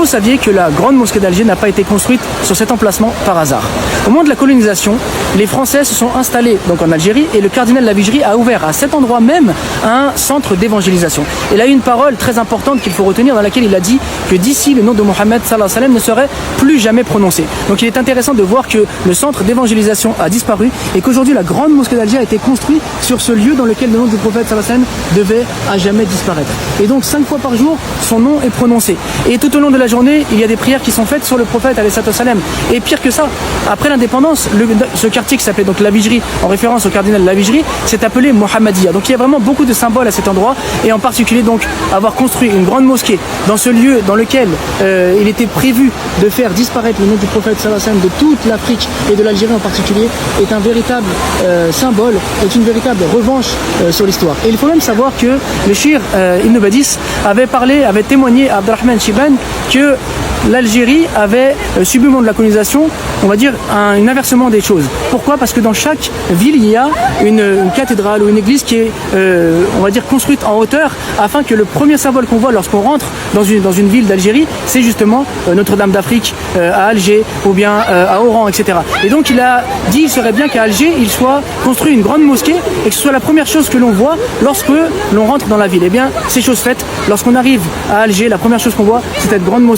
vous saviez que la grande mosquée d'Alger n'a pas été construite sur cet emplacement par hasard. Au moment de la colonisation, les Français se sont installés donc en Algérie et le cardinal Lavigerie a ouvert à cet endroit même un centre d'évangélisation. Il a eu une parole très importante qu'il faut retenir dans laquelle il a dit que d'ici le nom de Mohammed sallallahu alayhi wa sallam ne serait plus jamais prononcé. Donc il est intéressant de voir que le centre d'évangélisation a disparu et qu'aujourd'hui la grande mosquée d'Alger a été construite sur ce lieu dans lequel le nom du prophète sallallahu alayhi wa sallam devait à jamais disparaître. Et donc 5 fois par jour, son nom est prononcé. Et tout au long de la journée, il y a des prières qui sont faites sur le prophète alayhi salam. Et pire que ça, après l'indépendance, ce quartier qui s'appelait donc Lavigerie, en référence au cardinal Lavigerie, s'est appelé Mohammedia. Donc il y a vraiment beaucoup de symboles à cet endroit et en particulier donc avoir construit une grande mosquée dans ce lieu dans lequel il était prévu de faire disparaître le nom du prophète sallallahu alayhi wa sallam de toute l'Afrique et de l'Algérie en particulier est un véritable symbole, est une véritable revanche sur l'histoire. Et il faut même savoir que le Shir Ibn Badis avait témoigné à Abdelrahman Chiban que l'Algérie avait subi au moment de la colonisation, on va dire, un inversement des choses. Pourquoi? Parce que dans chaque ville, il y a une cathédrale ou une église qui est, on va dire, construite en hauteur afin que le premier symbole qu'on voit lorsqu'on rentre dans une ville d'Algérie, c'est justement Notre-Dame d'Afrique à Alger ou bien à Oran, etc. Et donc il a dit il serait bien qu'à Alger, il soit construit une grande mosquée et que ce soit la première chose que l'on voit lorsque l'on rentre dans la ville. Eh bien, c'est chose faite. Lorsqu'on arrive à Alger, la première chose qu'on voit, c'est cette grande mosquée